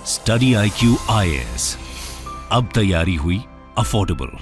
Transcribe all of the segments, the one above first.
Study IQ IAS, अब तैयारी हुई अफोर्डेबल।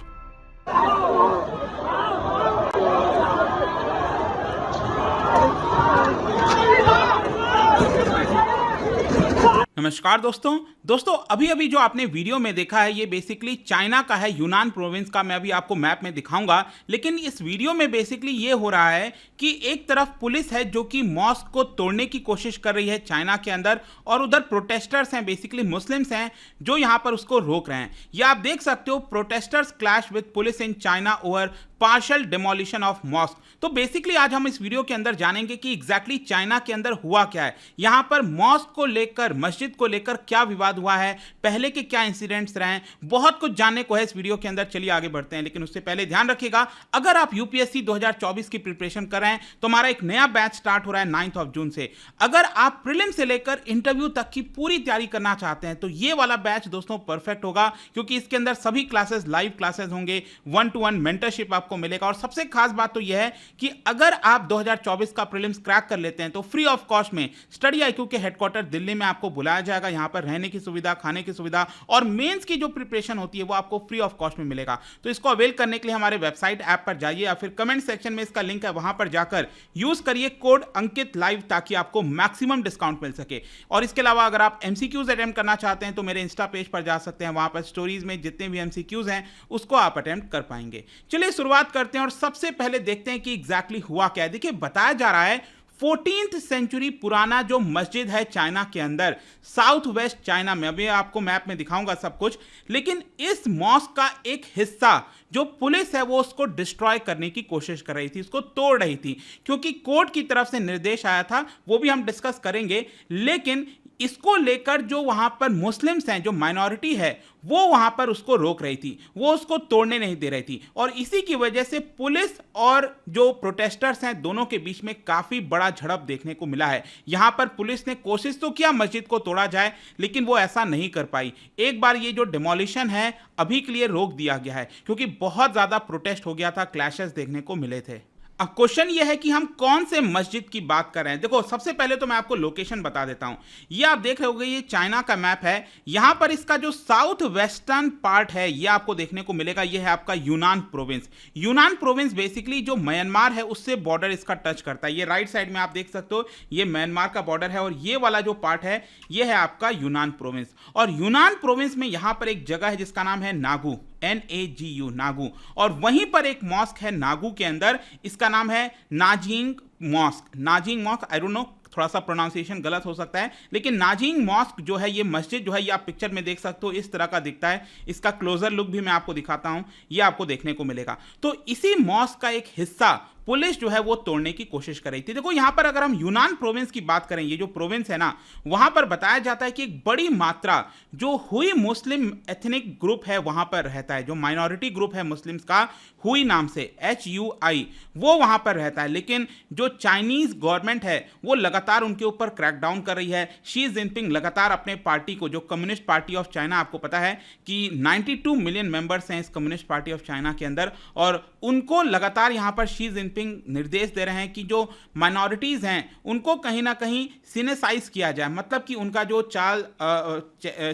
नमस्कार दोस्तों अभी जो आपने वीडियो में देखा है ये बेसिकली चाइना का है, यूनान प्रोविंस का। मैं अभी आपको मैप में दिखाऊंगा, लेकिन इस वीडियो में बेसिकली ये हो रहा है कि एक तरफ पुलिस है जो कि मॉस्क को तोड़ने की कोशिश कर रही है चाइना के अंदर, और उधर प्रोटेस्टर्स हैं, बेसिकली मुस्लिम्स हैं जो यहां पर उसको रोक रहे हैं। ये आप देख सकते हो, protesters clash with police in China over partial demolition of mosque. तो बेसिकली आज हम इस वीडियो के अंदर जानेंगे कि एग्जैक्टली चाइना के अंदर हुआ क्या है, यहां पर मॉस्क को लेकर, मस्जिद को लेकर क्या विवाद हुआ है, पहले के क्या इंसिडेंट्स रहे हैं। बहुत कुछ जानने को है इस वीडियो के अंदर। चलिए आगे बढ़ते हैं, लेकिन उससे पहले ध्यान रखिएगा, अगर आप यूपीएससी 2024 की प्रिपरेशन कर रहे हैं तो हमारा एक नया बैच स्टार्ट हो रहा है 9 जून से। अगर आप प्रीलिम से लेकर इंटरव्यू तक की पूरी तैयारी करना चाहते हैं तो ये वाला बैच दोस्तों परफेक्ट होगा, क्योंकि इसके अंदर सभी क्लासेस लाइव क्लासेस होंगे, 1-to-1 मेंटरशिप आपको मिलेगा। और सबसे खास बात तो यह है कि अगर आप 2024 का प्रीलिम्स क्रैक कर लेते हैं तो फ्री ऑफ कॉस्ट में स्टडी IQ के हेडक्वार्टर दिल्ली में आपको बुलाया जाएगा। यहां पर रहने की सुविधा, खाने की सुविधा और मेंस की जो प्रिपरेशन होती है वो आपको फ्री ऑफ कॉस्ट में मिलेगा। तो इसको अवेल करने के लिए हमारे वेबसाइट ऐप पर जाइए या फिर कमेंट सेक्शन में इसका लिंक है, वहां पर जाकर यूज करिए कोड अंकित लाइव, ताकि आपको मैक्सिमम डिस्काउंट मिल सके। और इसके अलावा अगर आप MCQs अटेम्प्ट करना चाहते हैं तो मेरे इंस्टा पेज पर जा सकते हैं, वहां पर स्टोरीज में जितने भी MCQs हैं उसको आप अटेम्प्ट कर पाएंगे। चलिए शुरुआत करते हैं और सबसे पहले देखते हैं कि एग्जैक्टली हुआ क्या है। देखिए, बताया जा रहा है 14th सेंचुरी पुराना जो मस्जिद है चाइना के अंदर, साउथ वेस्ट चाइना में, अभी आपको मैप में दिखाऊंगा सब कुछ, लेकिन इस मॉस्क का एक हिस्सा जो पुलिस है वो उसको डिस्ट्रॉय करने की कोशिश कर रही थी, उसको तोड़ रही थी, क्योंकि कोर्ट की तरफ से निर्देश आया था, वो भी हम डिस्कस करेंगे। लेकिन इसको लेकर जो वहां पर मुस्लिम्स हैं, जो माइनॉरिटी है, वो वहां पर उसको रोक रही थी, वो उसको तोड़ने नहीं दे रही थी। और इसी की वजह से पुलिस और जो प्रोटेस्टर्स हैं दोनों के बीच में काफी बड़ा झड़प देखने को मिला है। यहां पर पुलिस ने कोशिश तो किया मस्जिद को तोड़ा जाए, लेकिन वो ऐसा नहीं कर पाई। एक बार ये जो डिमोलिशन है अभी के लिए रोक दिया गया है, क्योंकि बहुत ज्यादा प्रोटेस्ट हो गया था, क्लैशेस देखने को मिले थे। अब क्वेश्चन ये है कि हम कौन से मस्जिद की बात कर रहे हैं। देखो, सबसे पहले तो मैं आपको लोकेशन बता देता हूं। ये आप देख रहे होंगे, ये चाइना का मैप है। यहां पर इसका जो साउथ वेस्टर्न पार्ट है ये आपको देखने को मिलेगा, ये है आपका यूनान प्रोविंस। यूनान प्रोविंस बेसिकली जो म्यांमार है उससे बॉर्डर इसका टच करता है। ये राइट साइड में आप देख सकते हो, ये म्यांमार का बॉर्डर है, और ये वाला जो पार्ट है ये है आपका यूनान प्रोविंस। और यूनान प्रोविंस में यहां पर एक जगह है जिसका नाम है नागू, NAGU, नागू। और वहीं पर एक मॉस्क है नागू के अंदर, इसका नाम है Nanjing mosque. Nanjing mosque, I don't know, थोड़ा सा प्रोनाउंसिएशन गलत हो सकता है, लेकिन नाजिंग मॉस्क जो है, ये मस्जिद जो है, ये आप पिक्चर में देख सकते हो, इस तरह का दिखता है। इसका क्लोजर लुक भी मैं आपको दिखाता हूं, ये आपको देखने को मिलेगा। तो इसी मॉस्क का एक हिस्सा पुलिस जो है वो तोड़ने की कोशिश कर रही थी। देखो, यहां पर अगर हम यूनान प्रोविंस की बात करें, ये जो प्रोविंस है ना, वहां पर बताया जाता है कि एक बड़ी मात्रा जो हुई मुस्लिम एथनिक ग्रुप है वहां पर रहता है, जो माइनॉरिटी ग्रुप है मुस्लिम्स का, हुई नाम से, HUI, वो वहां पर रहता है। लेकिन जो चाइनीज गवर्नमेंट है वो लगातार उनके ऊपर क्रैकडाउन कर रही है। शी जिनपिंग लगातार अपने पार्टी को, जो कम्युनिस्ट पार्टी ऑफ चाइना, आपको पता है कि 92 मिलियन मेंबर्स हैं इस कम्युनिस्ट पार्टी ऑफ चाइना के अंदर, और उनको लगातार यहां पर शी जिनपिंग निर्देश दे रहे हैं कि जो माइनॉरिटीज हैं उनको कहीं ना कहीं सिनेसाइज किया जाए, मतलब कि उनका जो चाल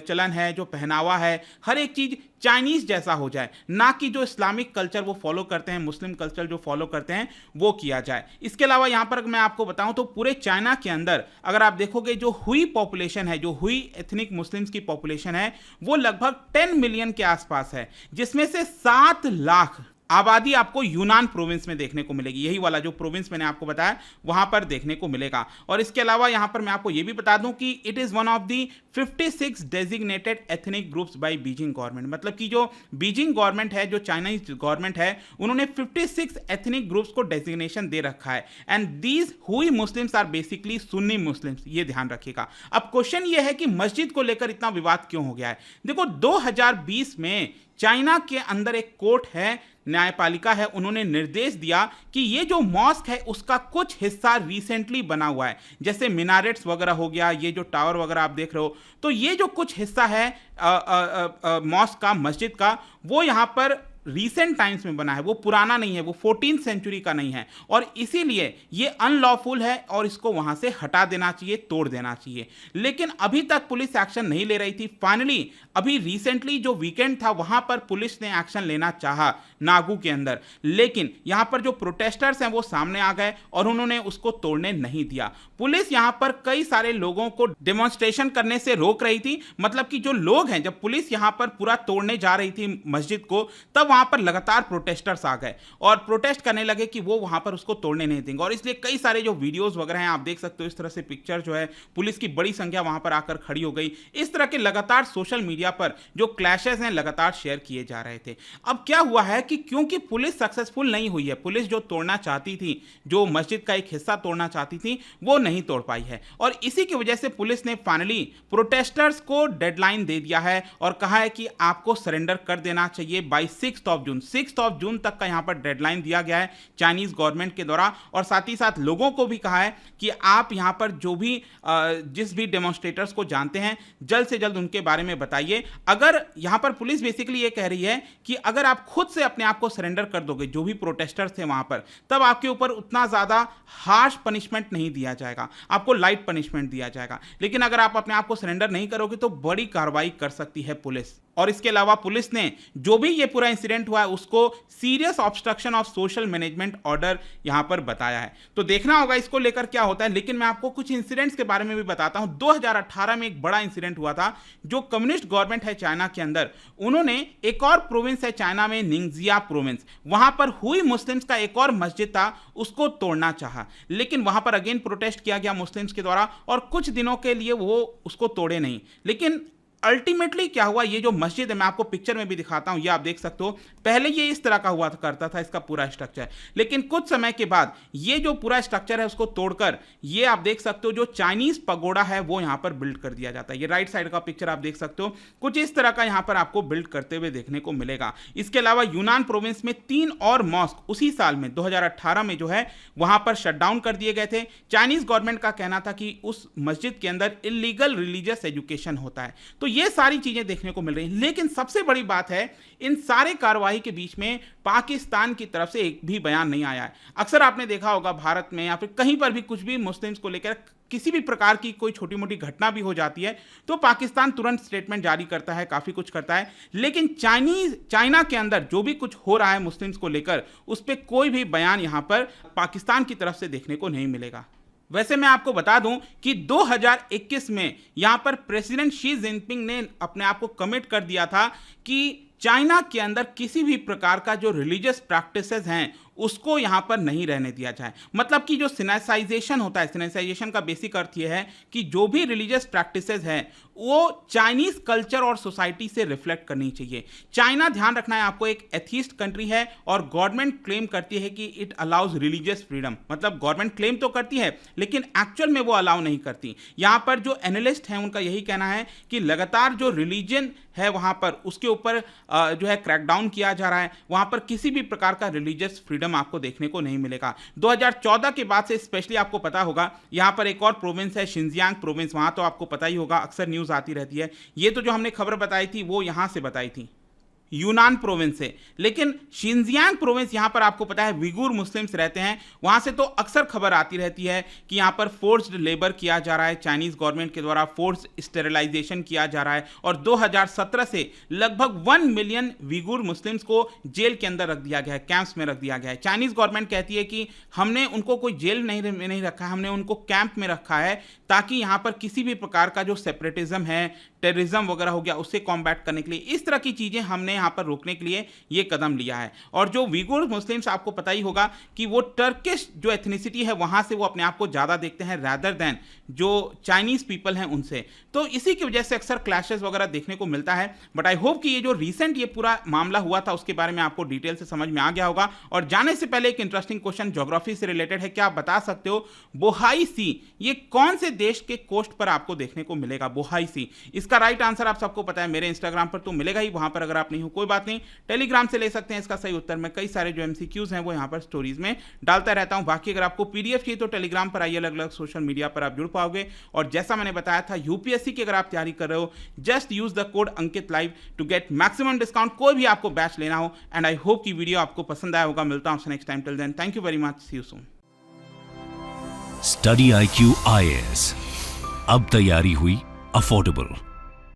चलन है, जो पहनावा है, हर एक चीज चाइनीज जैसा हो जाए, ना कि जो इस्लामिक कल्चर वो फॉलो करते हैं, मुस्लिम कल्चर जो फॉलो करते हैं वो किया जाए। इसके अलावा यहां पर मैं आपको बताऊं तो पूरे चाइना के अंदर अगर आप देखोगे, जो हुई पॉपुलेशन है, जो हुई एथनिक मुस्लिम्स की पॉपुलेशन है, वो लगभग 10 मिलियन के आसपास है, जिसमें से 7 लाख आबादी आपको यूनान प्रोविंस में देखने को मिलेगी। यही वाला जो प्रोविंस मैंने आपको बताया वहां पर देखने को मिलेगा। और इसके अलावा यहां पर मैं आपको यह भी बता दूं कि it is one of the 56 designated ethnic groups bye Beijing government, मतलब कि जो बीजिंग गवर्नमेंट है, जो चाइनीज गवर्नमेंट है, उन्होंने 56 एथनिक ग्रुप्स को डेजिग्नेशन दे रखा है। And these Hui Muslims are basically Sunni Muslims, ये ध्यान रखिएगा। अब क्वेश्चन ये है कि मस्जिद को लेकर इतना विवाद क्यों हो गया है। देखो, 2020 में चाइना के अंदर एक कोर्ट है, न्यायपालिका है, उन्होंने निर्देश दिया कि ये जो मॉस्क है उसका कुछ हिस्सा रिसेंटली बना हुआ है, जैसे मिनारेट्स वगैरह हो गया, ये जो टावर वगैरह आप देख रहे हो, तो ये जो कुछ हिस्सा है मॉस्क का, मस्जिद का, वो यहाँ पर रीसेंट टाइम्स में बना है, वो पुराना नहीं है, वो 14th सेंचुरी का नहीं है, और इसीलिए ये अनलॉफुल है और इसको वहां से हटा देना चाहिए, तोड़ देना चाहिए। लेकिन अभी तक पुलिस एक्शन नहीं ले रही थी। फाइनली अभी रिसेंटली जो वीकेंड था वहां पर पुलिस ने एक्शन लेना चाहा नागू के अंदर, लेकिन यहां पर जो प्रोटेस्टर्स हैं वो सामने आ गए और उन्होंने उसको तोड़ने नहीं दिया। पुलिस यहां पर कई सारे लोगों को डेमोन्स्ट्रेशन करने से रोक रही थी, मतलब कि जो लोग हैं, जब पुलिस यहां पर पूरा तोड़ने जा रही थी मस्जिद को, तब वहां पर लगातार प्रोटेस्टर्स आ गए और प्रोटेस्ट करने लगे कि वो वहां पर उसको तोड़ने नहीं देंगे। और इसलिए कई सारे जो वीडियोस वगैरह हैं, आप देख सकते हो इस तरह से पिक्चर जो है, पुलिस की बड़ी संख्या वहां पर आकर खड़ी हो गई। इस तरह के लगातार सोशल मीडिया पर जो क्लैशेस हैं लगातार शेयर किए जा रहे थे। अब क्या हुआ है कि क्योंकि पुलिस सक्सेसफुल नहीं हुई है, पुलिस जो तोड़ना चाहती थी, जो मस्जिद का एक हिस्सा तोड़ना चाहती थी, वो नहीं तोड़ पाई है, और इसी की वजह से पुलिस ने फाइनली प्रोटेस्टर्स को डेडलाइन दे दिया है और कहा है कि आपको सरेंडर कर देना चाहिए by 6th of June. 6th of June तक का यहां पर डेडलाइन दिया गया है चाइनीज गवर्नमेंट के द्वारा, और साथ ही साथ लोगों को भी कहा है कि आप यहां पर जो भी जिस भी डेमोन्स्ट्रेटर्स को जानते हैं, जल्द से जल्द उनके बारे में बताइए। अगर यहां पर पुलिस बेसिकली ये कह रही है कि अगर आप खुद से अपने आप को सरेंडर कर दोगे, जो भी प्रोटेस्टर्स थे वहां पर, तब आपके ऊपर उतना ज्यादा हार्श पनिशमेंट नहीं दिया जाएगा, आपको लाइट पनिशमेंट दिया जाएगा। लेकिन अगर आप अपने आप को सरेंडर नहीं करोगे तो बड़ी कार्रवाई कर सकती है पुलिस। और इसके अलावा पुलिस ने जो भी ये पूरा इंसिडेंट हुआ है उसको serious obstruction of social management order यहां पर बताया है। तो देखना होगा इसको लेकर क्या होता है। लेकिन मैं आपको कुछ इंसिडेंट्स के बारे में भी बताता हूं। 2018 में एक बड़ा इंसिडेंट हुआ था, जो कम्युनिस्ट गवर्नमेंट है चाइना के अंदर, उन्होंने एक और प्रोविंस है चाइना में, निंगजिया प्रोविंस, वहां पर हुई मुस्लिम्स का एक और मस्जिद था, उसको तोड़ना चाहा, लेकिन वहां पर अगेन प्रोटेस्ट किया गया मुस्लिम्स के द्वारा और कुछ दिनों के लिए वो उसको तोड़े नहीं। लेकिन अल्टीमेटली क्या हुआ, ये जो मस्जिद है, मैं आपको पिक्चर में भी दिखाता हूं, ये आप देख सकते हो, पहले ये इस तरह का हुआ करता था इसका पूरा स्ट्रक्चर, लेकिन कुछ समय के बाद ये जो पूरा स्ट्रक्चर है उसको तोड़कर ये आप देख सकते हो जो चाइनीज पगोड़ा है वो यहां पर बिल्ड कर दिया जाता है। ये राइट साइड का पिक्चर आप देख सकते हो, कुछ इस तरह का यहां पर आपको बिल्ड करते हुए देखने को मिलेगा। इसके अलावा यूनान प्रोविंस में 3 और मॉस्क उसी साल में 2018 में जो है वहां पर शटडाउन कर दिए गए थे। चाइनीज गवर्नमेंट का कहना था कि उस मस्जिद के अंदर इलीगल रिलीजियस एजुकेशन होता है। तो ये सारी चीजें देखने को मिल रही हैं। लेकिन सबसे बड़ी बात है, इन सारे कार्रवाई के बीच में पाकिस्तान की तरफ से एक भी बयान नहीं आया है। अक्सर आपने देखा होगा भारत में या फिर कहीं पर भी कुछ भी मुस्लिम्स को लेकर किसी भी प्रकार की कोई छोटी मोटी घटना भी हो जाती है तो पाकिस्तान तुरंत स्टेटमेंट जारी करता है, काफी कुछ करता है। लेकिन चाइना के अंदर जो भी कुछ हो रहा है मुस्लिम्स को लेकर, उस पर कोई भी बयान यहां पर पाकिस्तान की तरफ से देखने को नहीं मिलेगा। वैसे मैं आपको बता दूं कि 2021 में यहां पर प्रेसिडेंट शी जिनपिंग ने अपने आप को कमिट कर दिया था कि चाइना के अंदर किसी भी प्रकार का जो रिलीजियस प्रैक्टिसेस हैं उसको यहां पर नहीं रहने दिया जाए। मतलब कि जो सिनेसाइजेशन होता है, सिनेसाइजेशन का बेसिक अर्थ यह है कि जो भी रिलीजियस प्रैक्टिसेस हैं वो चाइनीज कल्चर और सोसाइटी से रिफ्लेक्ट करनी चाहिए। चाइना, ध्यान रखना है आपको, एक एथीस्ट कंट्री है और गवर्नमेंट क्लेम करती है कि इट अलाउज रिलीजियस फ्रीडम। मतलब गवर्नमेंट क्लेम तो करती है लेकिन एक्चुअल में वो अलाउ नहीं करती। यहां पर जो एनालिस्ट हैं उनका यही कहना है कि लगातार जो रिलीजन है वहां पर उसके ऊपर जो है क्रैकडाउन किया जा रहा है, वहां पर किसी भी प्रकार का रिलीजियस फ्रीडम आपको देखने को नहीं मिलेगा। 2014 के बाद से स्पेशली आपको पता होगा, यहां पर एक और प्रोविंस है शिनजियांग प्रोविंस, वहां तो आपको पता ही होगा, अक्सर न्यूज आती रहती है। ये तो जो हमने खबर बताई थी वो यहां से बताई थी, यूनान प्रोविंस से। लेकिन शिनजियांग प्रोविंस, यहां पर आपको पता है विगुर मुस्लिम्स रहते हैं, वहां से तो अक्सर खबर आती रहती है कि यहां पर फोर्स्ड लेबर किया जा रहा है, चाइनीज गवर्नमेंट के द्वारा फोर्स्ड स्टेरिलाइजेशन किया जा रहा है और 2017 से लगभग 1 मिलियन विगुर मुस्लिम्स को जेल के अंदर रख दिया गया है, कैंप्स में रख दिया गया है। चाइनीज गवर्नमेंट कहती है कि हमने उनको कोई जेल में नहीं रखा है, हमने उनको कैंप में रखा है ताकि यहां पर किसी भी प्रकार का जो सेपरेटिज्म है, टेररिज्म वगैरह हो गया, उससे कॉम्बैट करने के लिए, इस तरह की चीजें हमने यहां पर रोकने के लिए ये कदम लिया है। और जो विगुर मुस्लिम्स, आपको पता ही होगा कि वो टर्किश जो एथनिसिटी है वहां से वो अपने आप को ज्यादा देखते हैं रैदर देन जो चाइनीज पीपल हैं उनसे। तो इसी की वजह से अक्सर क्लैशेस वगैरह देखने को मिलता है। बट आई होप कि ये जो रिसेंट ये पूरा मामला हुआ था उसके बारे में आपको डिटेल से समझ में आ गया होगा। और जाने से पहले एक इंटरेस्टिंग क्वेश्चन ज्योग्राफी से रिलेटेड है, क्या आप बता सकते हो बोहाई सी ये कौन से देश के कोस्ट पर आपको देखने को मिलेगा? बोहाई सी, इसका राइट आंसर आप सबको पता है, मेरे इंस्टाग्राम पर तो मिलेगा ही, वहां पर अगर आप नहीं हूँ, कोई बात नहीं, टेलीग्राम से ले सकते हैं इसका सही उत्तर। मैं कई सारे जो एमसीक्यूज हैं वो यहाँ पर स्टोरीज में डालता रहता हूँ। बाकी अगर आपको पीडीएफ चाहिए तो टेलीग्राम पर आइए, अलग अलग सोशल मीडिया पर आप जुड़ पाओगे। और जैसा मैंने बताया था, यूपीएससी की अगर आप तैयारी कर रहे हो, just use the code Ankit live to get maximum discount. कोई भी आपको बैच लेना हो, एंड आई होप कि वीडियो आपको पसंद आया होगा। मिलता हूँ next time, till then thank you very much, see you soon. Study IQ IAS, अब तैयारी हुई अफोर्डेबल।